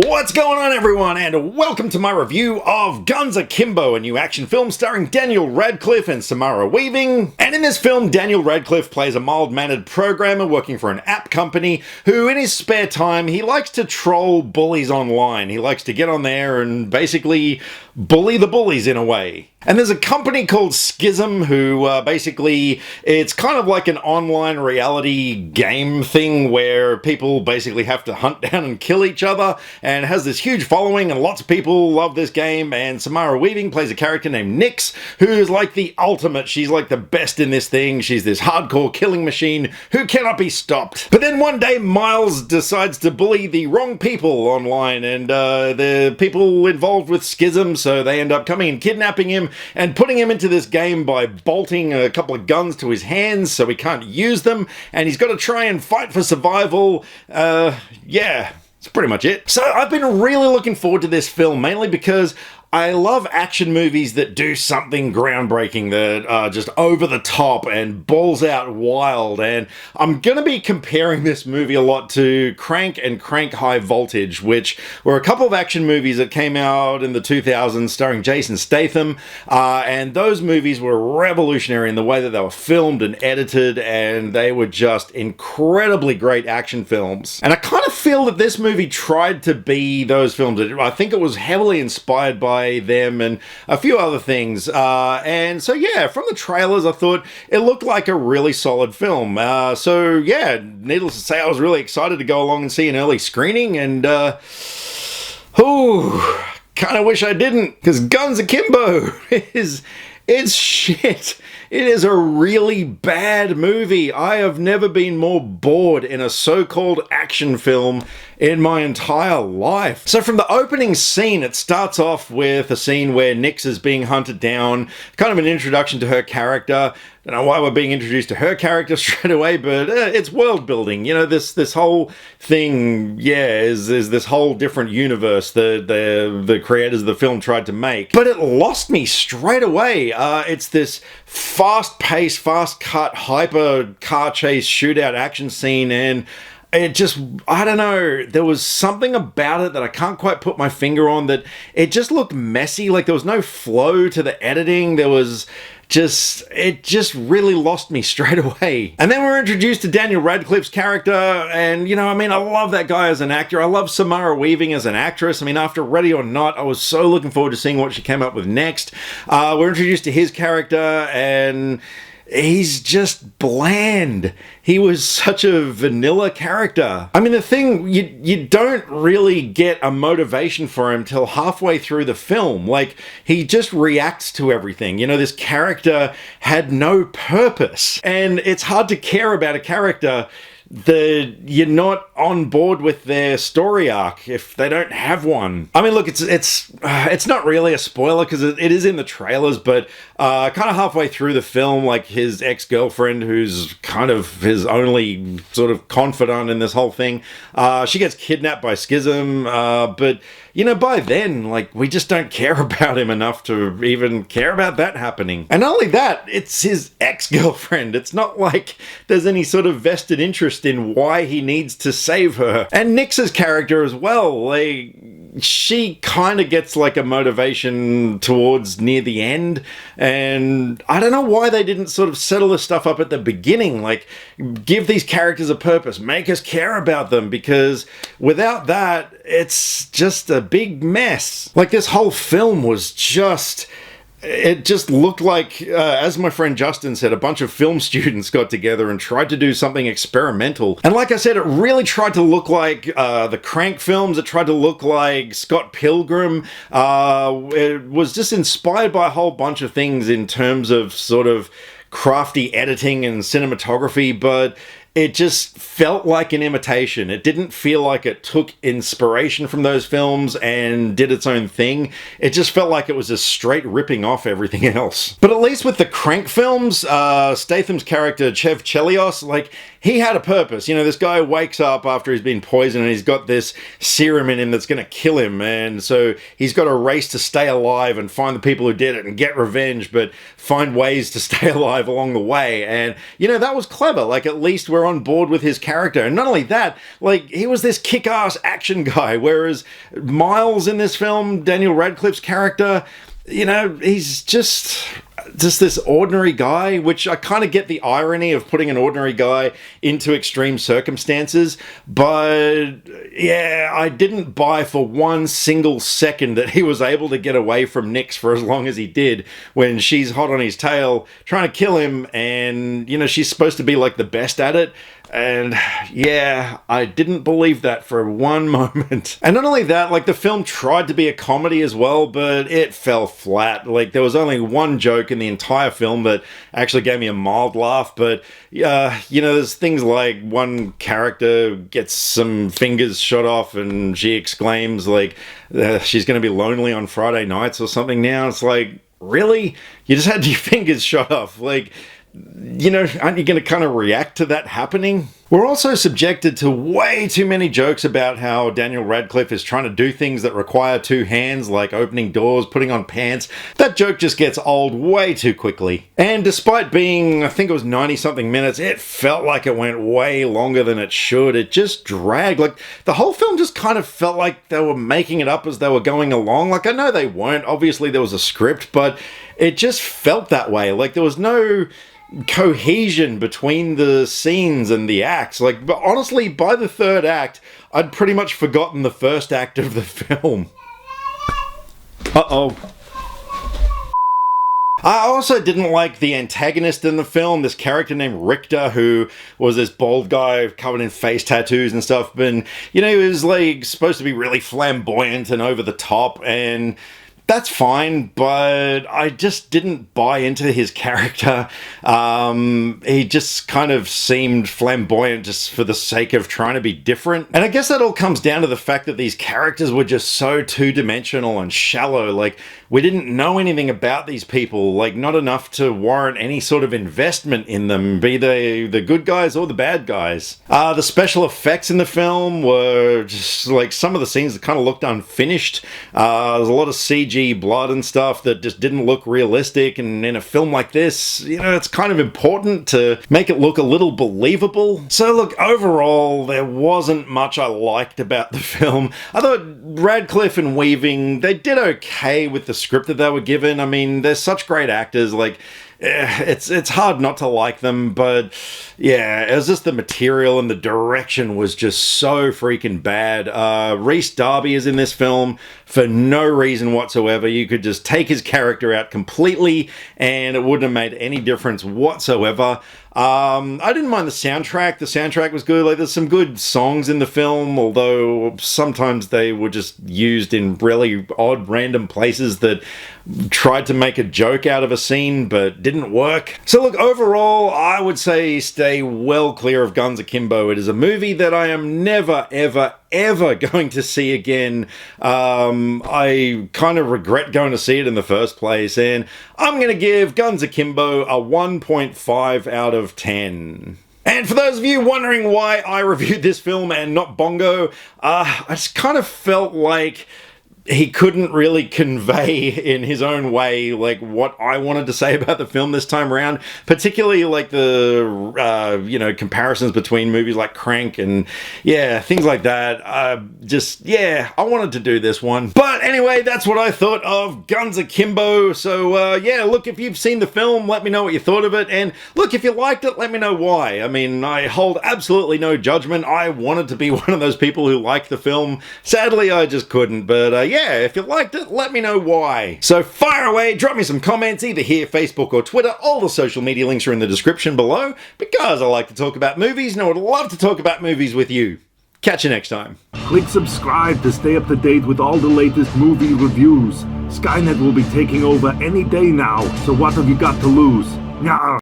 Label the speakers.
Speaker 1: What's going on, everyone, and welcome to my review of Guns Akimbo, a new action film starring Daniel Radcliffe and Samara Weaving. And in this film, Daniel Radcliffe plays a mild-mannered programmer working for an app company who, in his spare time, he likes to troll bullies online. He likes to get on there and basically bully the bullies in a way. And there's a company called Schism who basically, it's kind of like an online reality game thing where people basically have to hunt down and kill each other, and it has this huge following and lots of people love this game. And Samara Weaving plays a character named Nyx, who's like the ultimate. She's like the best in this thing. She's this hardcore killing machine who cannot be stopped. But then one day Miles decides to bully the wrong people online, and the people involved with Schism, so they end up coming and kidnapping him and putting him into this game by bolting a couple of guns to his hands so he can't use them, and he's got to try and fight for survival. Yeah, that's pretty much it. So I've been really looking forward to this film, mainly because I love action movies that do something groundbreaking, that are just over the top and balls out wild, and I'm gonna be comparing this movie a lot to Crank and Crank High Voltage, which were a couple of action movies that came out in the 2000s starring Jason Statham, and those movies were revolutionary in the way that they were filmed and edited, and they were just incredibly great action films. And I kind of feel that this movie tried to be those films. I think it was heavily inspired by them and a few other things, and so yeah, from the trailers I thought it looked like a really solid film, so yeah, needless to say, I was really excited to go along and see an early screening, and kind of wish I didn't, because Guns Akimbo it's shit. It is a really bad movie. I have never been more bored in a so-called action film in my entire life. So from the opening scene, it starts off with a scene where Nyx is being hunted down, kind of an introduction to her character. I don't know why we're being introduced to her character straight away, but it's world building. You know, this whole thing, yeah, is this whole different universe that the creators of the film tried to make. But it lost me straight away. It's this fast-paced, fast-cut, hyper car chase shootout action scene, and it just, I don't know, there was something about it that I can't quite put my finger on, that it just looked messy, like there was no flow to the editing. It just really lost me straight away. And then we're introduced to Daniel Radcliffe's character, and, you know, I mean, I love that guy as an actor. I love Samara Weaving as an actress. I mean, after Ready or Not, I was so looking forward to seeing what she came up with next. We're introduced to his character, and he's just bland. He was such a vanilla character. I mean, the thing, you don't really get a motivation for him till halfway through the film. Like, he just reacts to everything. You know, this character had no purpose. And it's hard to care about a character that you're not on board with their story arc if they don't have one. I mean, look, it's not really a spoiler because it is in the trailers, but kind of halfway through the film, like, his ex-girlfriend, who's kind of his only sort of confidant in this whole thing, she gets kidnapped by Schism, but you know, by then, like, we just don't care about him enough to even care about that happening. And not only that, it's his ex-girlfriend. It's not like there's any sort of vested interest in why he needs to save her. And Nyx's character as well, like, she kind of gets like a motivation towards near the end, and I don't know why they didn't sort of settle this stuff up at the beginning, like give these characters a purpose, make us care about them, because without that, it's just a big mess. Like, this whole film was just, it just looked like, as my friend Justin said, a bunch of film students got together and tried to do something experimental. And like I said, it really tried to look like the Crank films. It tried to look like Scott Pilgrim. It was just inspired by a whole bunch of things in terms of sort of crafty editing and cinematography, but it just felt like an imitation. It didn't feel like it took inspiration from those films and did its own thing. It just felt like it was just straight ripping off everything else. But at least with the Crank films, Statham's character, Chev Chelios, like, he had a purpose. You know, this guy wakes up after he's been poisoned and he's got this serum in him that's going to kill him, and so he's got a race to stay alive and find the people who did it and get revenge, but find ways to stay alive along the way. And, you know, that was clever. Like, at least we're were on board with his character. And not only that, like, he was this kick-ass action guy, whereas Miles in this film, Daniel Radcliffe's character, you know, he's just this ordinary guy, which I kind of get the irony of putting an ordinary guy into extreme circumstances, but yeah, I didn't buy for one single second that he was able to get away from Nyx for as long as he did when she's hot on his tail trying to kill him, and you know, she's supposed to be like the best at it. And yeah, I didn't believe that for one moment. And not only that, like, the film tried to be a comedy as well, but it fell flat. Like, there was only one joke in the entire film that actually gave me a mild laugh, but you know, there's things like one character gets some fingers shot off and she exclaims like she's going to be lonely on Friday nights or something now. It's like, really? You just had your fingers shot off? Like, you know, aren't you going to kind of react to that happening? We're also subjected to way too many jokes about how Daniel Radcliffe is trying to do things that require two hands, like opening doors, putting on pants. That joke just gets old way too quickly. And despite being, I think it was 90-something minutes, it felt like it went way longer than it should. It just dragged. Like, the whole film just kind of felt like they were making it up as they were going along. Like, I know they weren't. Obviously, there was a script, but it just felt that way. Like, there was no cohesion between the scenes and the acts. Like, but honestly, by the third act, I'd pretty much forgotten the first act of the film. Uh-oh. I also didn't like the antagonist in the film, this character named Richter, who was this bald guy covered in face tattoos and stuff. And, you know, he was like supposed to be really flamboyant and over the top, and that's fine, but I just didn't buy into his character. He just kind of seemed flamboyant just for the sake of trying to be different. And I guess that all comes down to the fact that these characters were just so two-dimensional and shallow. Like, we didn't know anything about these people, like, not enough to warrant any sort of investment in them, be they the good guys or the bad guys. The special effects in the film were just, like, some of the scenes that kind of looked unfinished. There's a lot of CG blood and stuff that just didn't look realistic, and in a film like this, you know, it's kind of important to make it look a little believable. So look, overall, there wasn't much I liked about the film. I thought Radcliffe and Weaving, they did okay with the script that they were given. I mean, they're such great actors, like, it's hard not to like them, but yeah, it was just the material and the direction was just so freaking bad. Rhys Darby is in this film for no reason whatsoever. You could just take his character out completely and it wouldn't have made any difference whatsoever. I didn't mind the soundtrack. The soundtrack was good. Like, there's some good songs in the film, although sometimes they were just used in really odd, random places that tried to make a joke out of a scene, but didn't work. So look, overall, I would say stay well clear of Guns Akimbo. It is a movie that I am never, ever going to see again. I kind of regret going to see it in the first place, and I'm going to give Guns Akimbo a 1.5 out of 10. And for those of you wondering why I reviewed this film and not Bongo, I just kind of felt like he couldn't really convey in his own way, like, what I wanted to say about the film this time around, particularly like the, you know, comparisons between movies like Crank and, yeah, things like that. Yeah, I wanted to do this one. But anyway, that's what I thought of Guns Akimbo. So, yeah, look, if you've seen the film, let me know what you thought of it. And look, if you liked it, let me know why. I mean, I hold absolutely no judgment. I wanted to be one of those people who liked the film. Sadly, I just couldn't. But, yeah, if you liked it, let me know why. So fire away, drop me some comments either here, Facebook or Twitter. All the social media links are in the description below, because I like to talk about movies and I would love to talk about movies with you. Catch you next time.
Speaker 2: Click subscribe to stay up to date with all the latest movie reviews. Skynet will be taking over any day now, so what have you got to lose? Nyah.